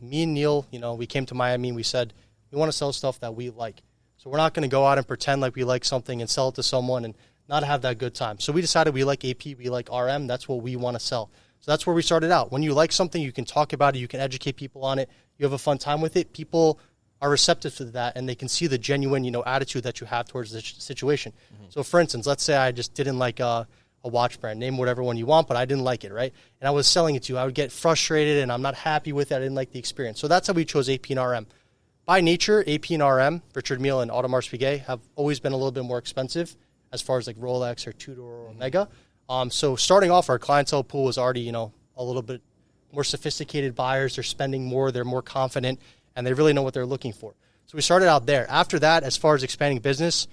Me and Neil, we came to Miami and we said, we want to sell stuff that we like. So we're not going to go out and pretend like we like something and sell it to someone and not have that good time. So we decided we like AP, we like RM. That's what we want to sell. So that's where we started out. When you like something, you can talk about it, you can educate people on it, you have a fun time with it. People are receptive to that, and they can see the genuine, attitude that you have towards the situation. So for instance, let's say I just didn't like a watch brand, name whatever one you want, but I didn't like it, right? And I was selling it to you. I would get frustrated and I'm not happy with it. I didn't like the experience. So that's how we chose AP and RM. By nature, AP and RM, Richard Mille and Audemars Piguet, have always been a little bit more expensive as far as like Rolex or Tudor or Omega. So starting off, our clientele pool was already, a little bit more sophisticated buyers. They're spending more, they're more confident, and they really know what they're looking for. So we started out there. After that, as far as expanding business,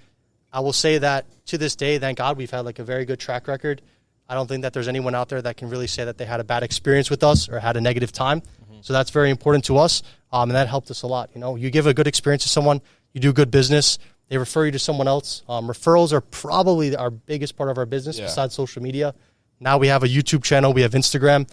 I will say that to this day, thank God, we've had like a very good track record. I don't think that there's anyone out there that can really say that they had a bad experience with us or had a negative time. So that's very important to us, and that helped us a lot. You give a good experience to someone, you do good business, they refer you to someone else. Referrals are probably our biggest part of our business besides social media. Now we have a YouTube channel, we have Instagram.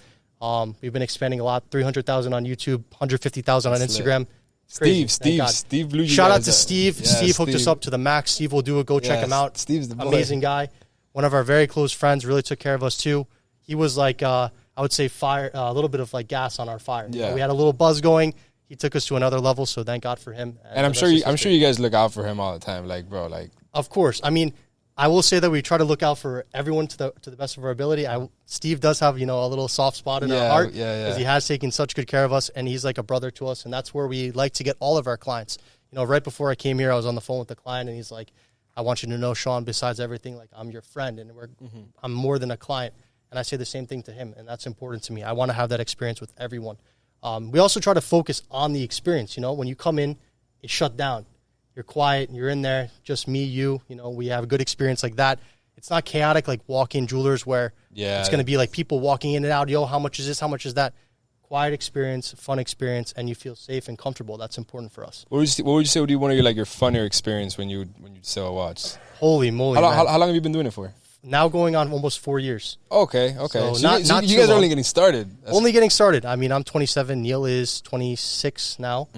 We've been expanding a lot, 300,000 on YouTube, 150,000 on Instagram. Steve blew you Shout out guys to up. Steve. Yeah, Steve hooked us up to the max. Steve will do it. Go check him out. Steve's the boy. Amazing guy. One of our very close friends, really took care of us too. He was like, I would say fire, a little bit of like gas on our fire. Yeah. We had a little buzz going. He took us to another level, so thank God for him. And I'm sure you guys look out for him all the time. Like, bro, like. Of course. I mean, I will say that we try to look out for everyone to the best of our ability. Steve does have, a little soft spot in our heart because he has taken such good care of us, and he's like a brother to us, and that's where we like to get all of our clients. Right before I came here, I was on the phone with the client, and he's like, I want you to know, Sean, besides everything, like I'm your friend, and I'm more than a client. And I say the same thing to him, and that's important to me. I want to have that experience with everyone. We also try to focus on the experience. When you come in, it's shut down. You're quiet, you're in there, just me, you. We have a good experience like that. It's not chaotic like walk-in jewelers where it's going to be like people walking in and out. Yo, how much is this? How much is that? Quiet experience, fun experience, and you feel safe and comfortable. That's important for us. What would you say would be one of your funnier experience when you sell a watch? Holy moly! How long have you been doing it for? Now going on almost 4 years. Okay. So not you guys are only getting started. Only getting started. I mean, I'm 27. Neil is 26 now.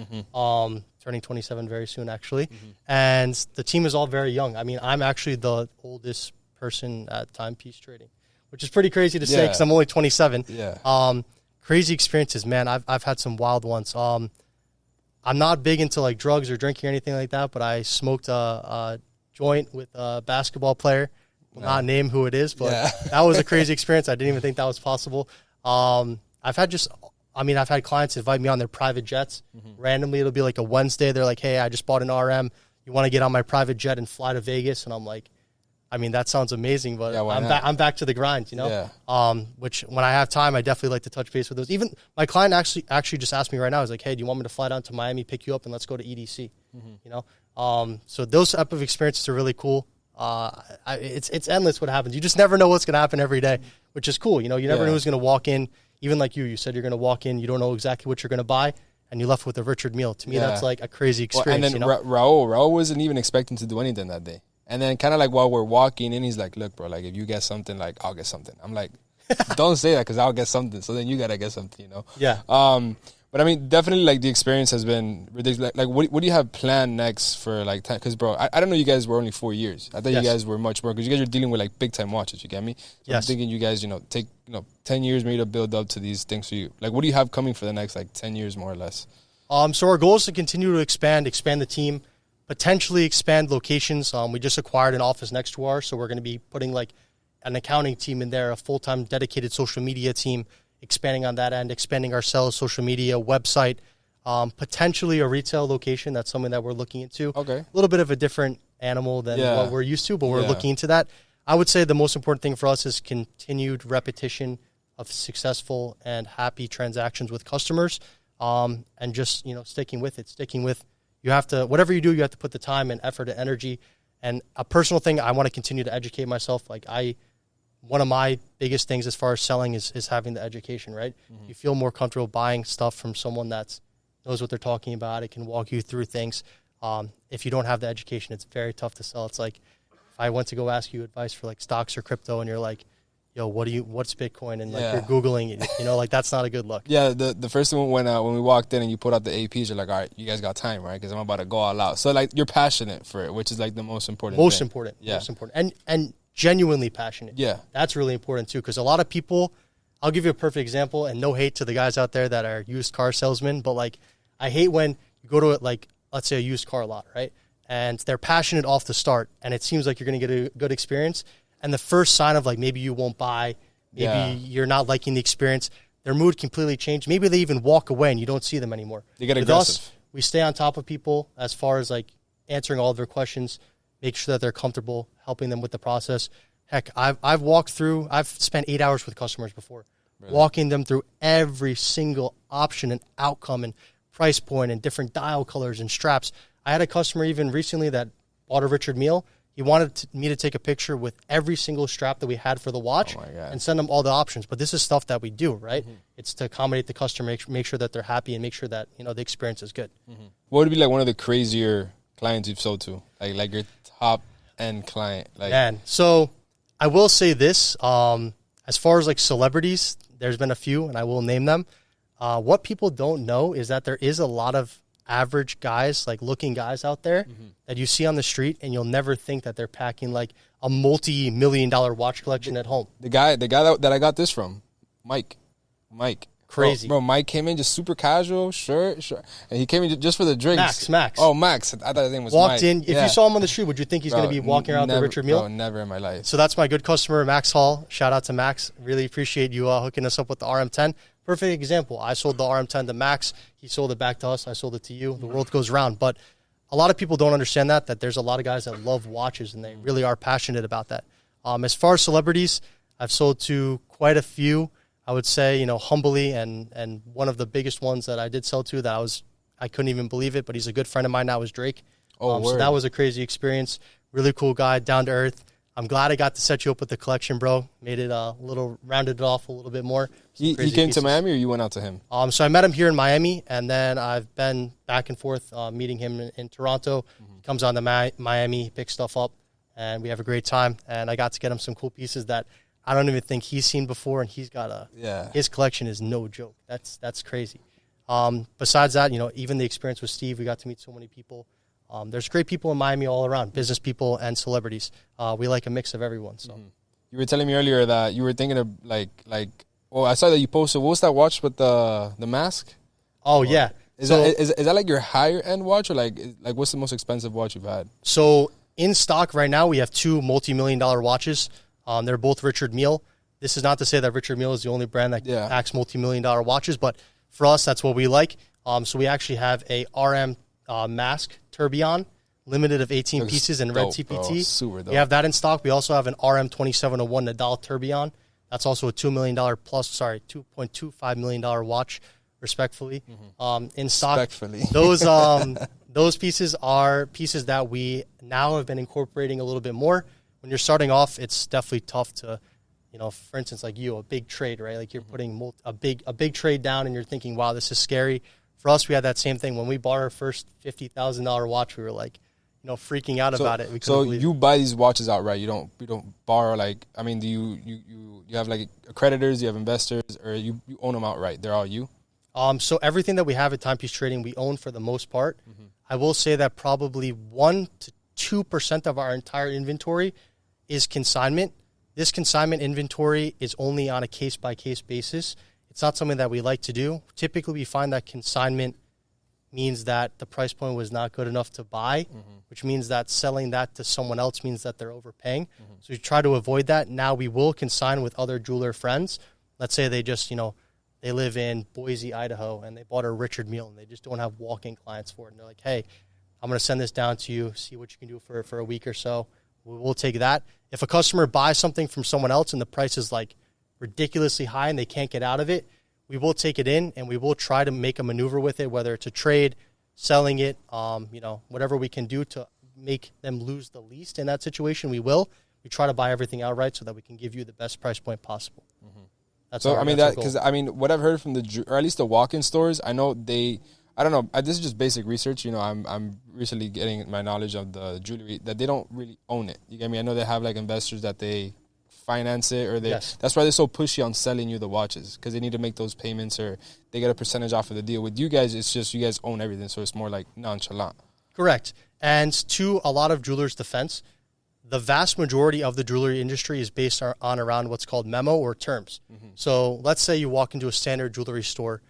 Turning 27 very soon, actually. And the team is all very young. I mean, I'm actually the oldest person at Timepiece Trading, which is pretty crazy to say because I'm only 27. Yeah. Crazy experiences, man. I've had some wild ones. I'm not big into like drugs or drinking or anything like that, but I smoked a joint with a basketball player. Will not name who it is, but that was a crazy experience. I didn't even think that was possible. I've had clients invite me on their private jets. Randomly, it'll be like a Wednesday. They're like, hey, I just bought an RM. You want to get on my private jet and fly to Vegas? And I'm like, I mean, that sounds amazing, but I'm back to the grind, which when I have time, I definitely like to touch base with those. Even my client actually just asked me right now, he's like, hey, do you want me to fly down to Miami, pick you up, and let's go to EDC? So those type of experiences are really cool. It's endless what happens. You just never know what's going to happen every day, which is cool. You never know who's going to walk in. Even like you said, you're going to walk in, you don't know exactly what you're going to buy, and you left with a Richard Mille. To me, that's like a crazy experience. And then Raul wasn't even expecting to do anything that day. And then kind of like while we're walking in, he's like, look, bro, like if you get something, like I'll get something. I'm like, don't say that because I'll get something. So then you got to get something, Yeah. But I mean, definitely like the experience has been ridiculous. Like what do you have planned next for like time? Because bro, I don't know you guys were only 4 years. I thought you guys were much more because you guys are dealing with like big time watches. You get me? So I'm thinking you guys, take 10 years maybe to build up to these things for you. Like what do you have coming for the next like 10 years more or less? So our goal is to continue to expand the team, potentially expand locations. We just acquired an office next to ours, so we're going to be putting like an accounting team in there, a full-time dedicated social media team, expanding on that end, expanding our sales, social media, website, potentially a retail location. That's something that we're looking into. Okay. A little bit of a different animal than what we're used to, but we're looking into that. I would say the most important thing for us is continued repetition of successful and happy transactions with customers, and just, sticking with it, you have to, whatever you do, you have to put the time and effort and energy. And a personal thing, I want to continue to educate myself. One of my biggest things as far as selling is having the education, right? You feel more comfortable buying stuff from someone that knows what they're talking about. It can walk you through things. If you don't have the education, it's very tough to sell. It's like if I went to go ask you advice for like stocks or crypto and you're like, yo, what's Bitcoin? And like you're Googling it, like that's not a good look. Yeah, the first one when we walked in and you put out the APs, you're like, all right, you guys got time, right? Because I'm about to go all out. So like you're passionate for it, which is like the most important thing. Most important. And genuinely passionate. Yeah. That's really important too, because a lot of people, I'll give you a perfect example, and no hate to the guys out there that are used car salesmen, but like I hate when you go to like, let's say a used car lot, right? And they're passionate off the start, and it seems like you're going to get a good experience. And the first sign of like maybe you won't buy, maybe you're not liking the experience, their mood completely changed. Maybe they even walk away and you don't see them anymore. They get With aggressive. us, we stay on top of people as far as like answering all of their questions, make sure that they're comfortable, helping them with the process. Heck, I've spent 8 hours with customers before, walking them through every single option and outcome and price point and different dial colors and straps. I had a customer even recently that bought a Richard Mille. He wanted me to take a picture with every single strap that we had for the watch and send them all the options. But this is stuff that we do, right? It's to accommodate the customer, make sure that they're happy and make sure that, you know, the experience is good. What would be like one of the crazier clients you've sold to? Like your top end client? Like, Man, so I will say this, as far as like celebrities, there's been a few and I will name them. What people don't know is that there is a lot of average guys, like looking guys out there that you see on the street, and you'll never think that they're packing like a multi-million-dollar watch collection at home. The guy that I got this from, Mike. Crazy. Bro, Mike came in just super casual, shirt. And he came in just for the drinks. Max. Oh, Max. I thought his name was Walked Mike. in. If you saw him on the street, would you think he's going to be walking around with the Richard Mille? Bro, never in my life. So that's my good customer, Max Hall. Shout out to Max. Really appreciate you hooking us up with the RM10. Perfect example. I sold the RM10 to Max. He sold it back to us. I sold it to you. The world goes round. But a lot of people don't understand that there's a lot of guys that love watches, and they really are passionate about that. As far as celebrities, I've sold to quite a few. I would say, you know, humbly, and one of the biggest ones that I did sell to that I couldn't even believe it, but he's a good friend of mine now, is Drake. So that was a crazy experience. Really cool guy, down to earth. I'm glad I got to set you up with the collection, bro. Made it rounded it off a little bit more. He came to Miami, or you went out to him? So I met him here in Miami, and then I've been back and forth meeting him in Toronto. He comes on to Miami, picks stuff up, and we have a great time. And I got to get him some cool pieces that I don't even think he's seen before, and he's got his collection is no joke. That's crazy. Besides that, you know, even the experience with Steve, we got to meet so many people. There's great people in Miami all around, business people and celebrities. We like a mix of everyone. So you were telling me earlier that you were thinking of like. Oh, I saw that you posted. What was that watch with the mask? Oh, yeah. Is that like your higher end watch, or like what's the most expensive watch you've had? So in stock right now, we have two multi-million-dollar watches. They're both Richard Mille. This is not to say that Richard Mille is the only brand that packs multi-million-dollar watches, but for us, that's what we like. So we actually have a RM mask tourbillon, limited of 18 pieces in red TPT. Super dope. We have that in stock. We also have an RM 2701 Nadal tourbillon. That's also a $2 million plus, $2.25 million watch, respectfully. In stock. Respectfully. Those pieces are pieces that we now have been incorporating a little bit more. When you're starting off, it's definitely tough to, you know, for instance, like a big trade, right? Like you're putting a big trade down and you're thinking, wow, this is scary. For us, we had that same thing. When we bought our first $50,000 watch, we were like, you know, freaking out about it. So you buy these watches outright. You don't borrow, like, I mean, do you have like accreditors, you have investors, or you own them outright? They're all you? So everything that we have at Timepiece Trading, we own for the most part. I will say that probably 1 to 2% of our entire inventory is consignment. This consignment inventory is only on a case-by-case basis. It's not something that we like to do. Typically, we find that consignment means that the price point was not good enough to buy, which means that selling that to someone else means that they're overpaying. So we try to avoid that. Now we will consign with other jeweler friends. Let's say they just, you know, they live in Boise, Idaho, and they bought a Richard Mille, and they just don't have walk-in clients for it. And they're like, hey, I'm going to send this down to you, see what you can do for a week or so. We'll take that. If a customer buys something from someone else and the price is like ridiculously high and they can't get out of it, we will take it in and we will try to make a maneuver with it, whether it's a trade, selling it, you know, whatever we can do to make them lose the least in that situation, we will. We try to buy everything outright so that we can give you the best price point possible. That's so, because what I've heard from or at least the walk-in stores, I know I don't know, this is just basic research. You know, I'm recently getting my knowledge of the jewelry, that they don't really own it. You get me? I know they have like investors that they finance it, or that's why they're so pushy on selling you the watches, because they need to make those payments or they get a percentage off of the deal. With you guys, it's just you guys own everything, so it's more like nonchalant. Correct. And to a lot of jewelers' defense, the vast majority of the jewelry industry is based on around what's called memo or terms. So let's say you walk into a standard jewelry store.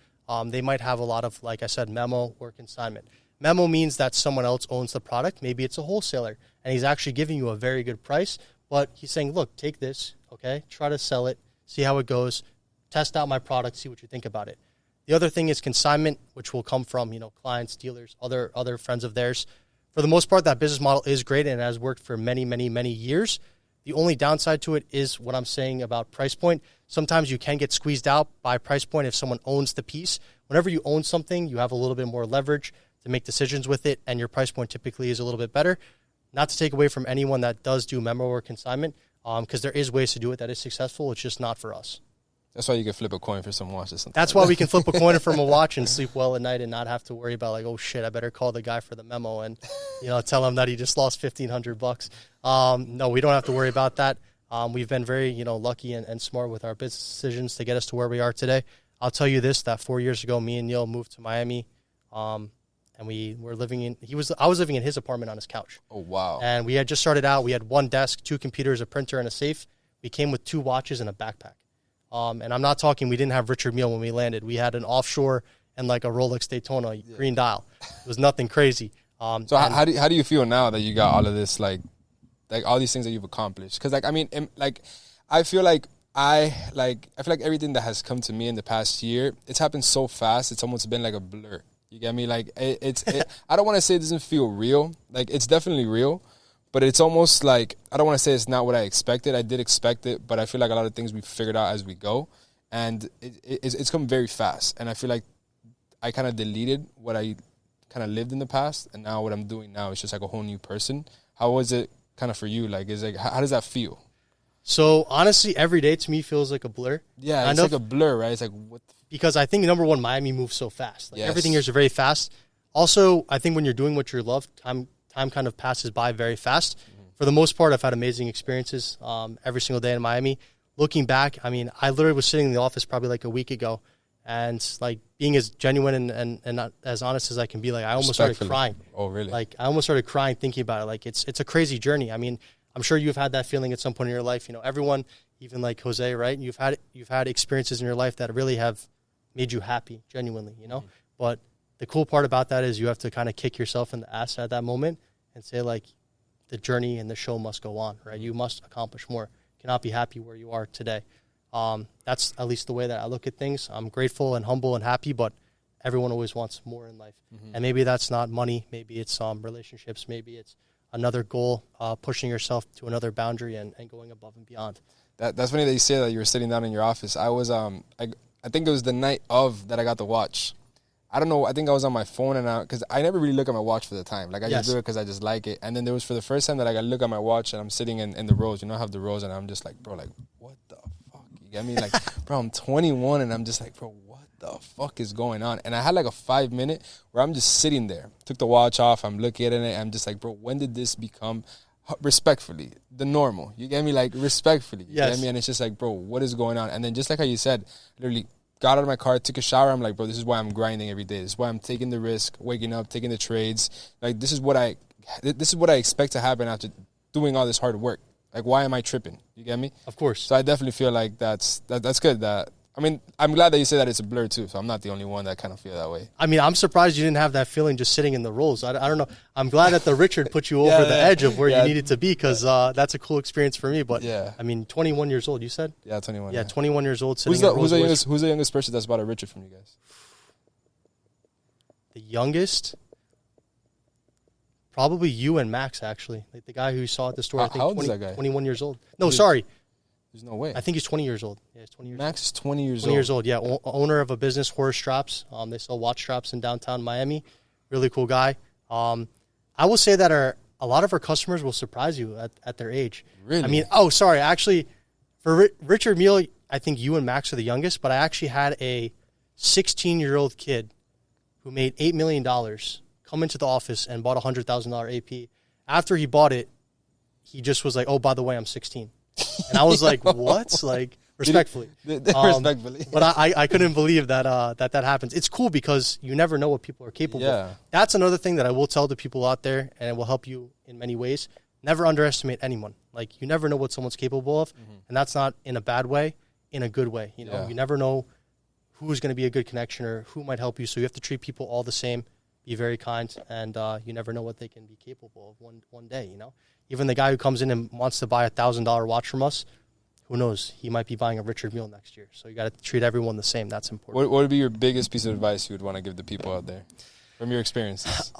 They might have a lot of, like I said, memo or consignment. Memo means that someone else owns the product. Maybe it's a wholesaler, and he's actually giving you a very good price. But he's saying, look, take this, okay? Try to sell it, see how it goes, test out my product, see what you think about it. The other thing is consignment, which will come from, clients, dealers, other friends of theirs. For the most part, that business model is great and has worked for many, many, many years. The only downside to it is what I'm saying about price point. Sometimes you can get squeezed out by price point if someone owns the piece. Whenever you own something, you have a little bit more leverage to make decisions with it, and your price point typically is a little bit better. Not to take away from anyone that does do memo or consignment, because there is ways to do it that is successful. It's just not for us. That's why you can flip a coin for some watch or something. That's why we can flip a coin from a watch and sleep well at night and not have to worry about like, oh shit, I better call the guy for the memo and tell him that he just lost $1,500. No, we don't have to worry about that. We've been very lucky and smart with our business decisions to get us to where we are today. I'll tell you this: that 4 years ago, me and Neil moved to Miami, and we were living in. I was living in his apartment on his couch. Oh wow! And we had just started out. We had one desk, 2 computers, a printer, and a safe. We came with 2 watches and a backpack. And I'm not talking, we didn't have Richard Mille when we landed. We had an offshore and like a Rolex Daytona green dial. It was nothing crazy. So how do you feel now that you got all of this, like all these things that you've accomplished? Because I feel like everything that has come to me in the past year, it's happened so fast. It's almost been like a blur. You get me? Like I don't want to say it doesn't feel real. Like it's definitely real. But it's almost like, I don't want to say it's not what I expected. I did expect it, but I feel like a lot of things we figured out as we go. And it's come very fast. And I feel like I kind of deleted what I kind of lived in the past. And now what I'm doing now is just like a whole new person. How was it kind of for you? Like, how does that feel? So honestly, every day to me feels like a blur. Yeah, it's like a blur, right? It's like, what? Because I think, number one, Miami moves so fast. Like yes. Everything here is very fast. Also, I think when you're doing what you love, time kind of passes by very fast. For the most part, I've had amazing experiences every single day in Miami. Looking back, I mean, I literally was sitting in the office probably like a week ago, and like being as genuine and as honest as I can be, like I almost started crying. Oh, really? Like I almost started crying thinking about it. Like it's a crazy journey. I mean, I'm sure you've had that feeling at some point in your life. Everyone, even like Jose, right? You've had experiences in your life that really have made you happy, genuinely. But the cool part about that is you have to kind of kick yourself in the ass at that moment and say, like, the journey and the show must go on, right? You must accomplish more. You cannot be happy where you are today. That's at least the way that I look at things. I'm grateful and humble and happy, but everyone always wants more in life. And maybe that's not money. Maybe it's relationships. Maybe it's another goal, pushing yourself to another boundary and going above and beyond. That's funny that you say that you were sitting down in your office. I was, I think it was the night of that I got the watch. I don't know. I think I was on my phone because I never really look at my watch for the time. Like I just do it because I just like it. And then there was for the first time that I got to look at my watch and I'm sitting in the rows. I have the rows and I'm just like, bro, like what the fuck? You get me? Like, bro, I'm 21 and I'm just like, bro, what the fuck is going on? And I had like a 5-minute where I'm just sitting there. Took the watch off. I'm looking at it. I'm just like, bro, when did this become respectfully the normal? You get me? Like respectfully. You get me? And it's just like, bro, what is going on? And then just like how you said, literally got out of my car, took a shower. I'm like, bro, this is why I'm grinding every day. This is why I'm taking the risk, waking up, taking the trades. Like, this is what I expect to happen after doing all this hard work. Like, why am I tripping? You get me? Of course. So I definitely feel like that's good. I mean, I'm glad that you say that it's a blur too. So I'm not the only one that kind of feel that way. I mean, I'm surprised you didn't have that feeling just sitting in the rolls. I don't know. I'm glad that the Richard put you over the edge of where you needed to be because that's a cool experience for me. But I mean, 21 years old, you said? Yeah, 21. Yeah, 21 years old. Who's the youngest person that's bought a Richard from you guys? The youngest? Probably you and Max, actually. Like the guy who you saw at the store. I think how old is that guy? 21 years old. No, sorry. There's no way. I think he's 20 years old. Yeah, he's 20 years Max is 20 years old. 20 years old, yeah. Owner of a business, Horror Straps. They sell watch straps in downtown Miami. Really cool guy. I will say that a lot of our customers will surprise you at their age. Really? I mean, actually, for Richard Mille, I think you and Max are the youngest, but I actually had a 16-year-old kid who made $8 million come into the office and bought a $100,000 AP. After he bought it, he just was like, oh, by the way, I'm 16. And I was like, what? Like, respectfully. Respectfully. But I couldn't believe that that happens. It's cool because you never know what people are capable of. That's another thing that I will tell the people out there, and it will help you in many ways. never underestimate anyone. Like, you never know what someone's capable of, and that's not in a bad way, in a good way. You know, you never know who's going to be a good connection or who might help you. So you have to treat people all the same, be very kind, and you never know what they can be capable of one day, you know. Even the guy who comes in and wants to buy $1,000 watch from us, who knows? He might be buying a Richard Mille next year. So you got to treat everyone the same. That's important. What would be your biggest piece of advice you would want to give the people out there from your experiences?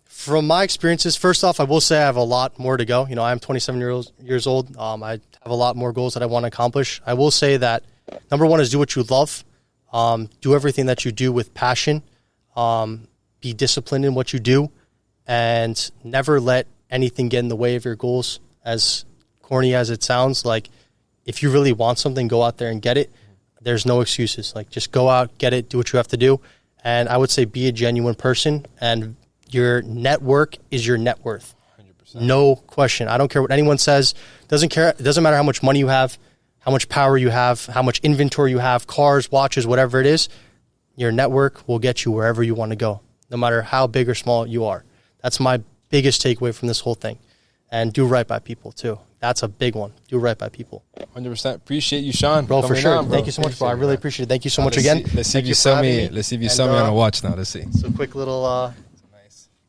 From my experiences, first off, I will say I have a lot more to go. You know, I'm 27 years old. I have a lot more goals that I want to accomplish. I will say that number one is do what you love. Do everything that you do with passion. Be disciplined in what you do, and never let anything get in the way of your goals. As corny as it sounds, like, if you really want something, go out there and get it. There's no excuses. Like, just go out, get it, do what you have to do. And I would say be a genuine person, and your network is your net worth. 100%. No question. I don't care what anyone says. It doesn't matter how much money you have, how much power you have, how much inventory you have, cars, watches, whatever it is. Your network will get you wherever you want to go, no matter how big or small you are. That's my biggest takeaway from this whole thing. And do right by people, too. That's a big one. Do right by people. 100%. Appreciate you, Sean. Bro, for sure. Thank you so much, bro. I really appreciate it. Thank you so much again. Let's see if you sell me. Let's see if you sell me on a watch now. Let's see. So quick little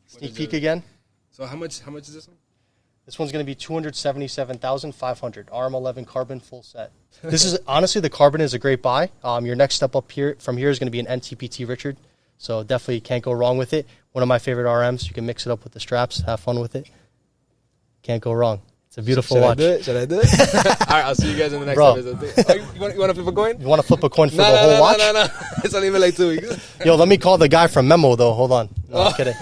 sneak peek again. So how much is this one? This one's going to be $277,500. RM11 carbon full set. This is honestly, the carbon is a great buy. Your next step up here from here is going to be an NTPT Richard. So definitely can't go wrong with it. One of my favorite RMs. You can mix it up with the straps. Have fun with it. Can't go wrong. It's a beautiful watch. Should I do it? All right, I'll see you guys in the next episode. You want to flip a coin? You want to flip a coin for the whole watch? No. It's only been like 2 weeks. Yo, let me call the guy from Memo, though. Hold on. No, I'm kidding.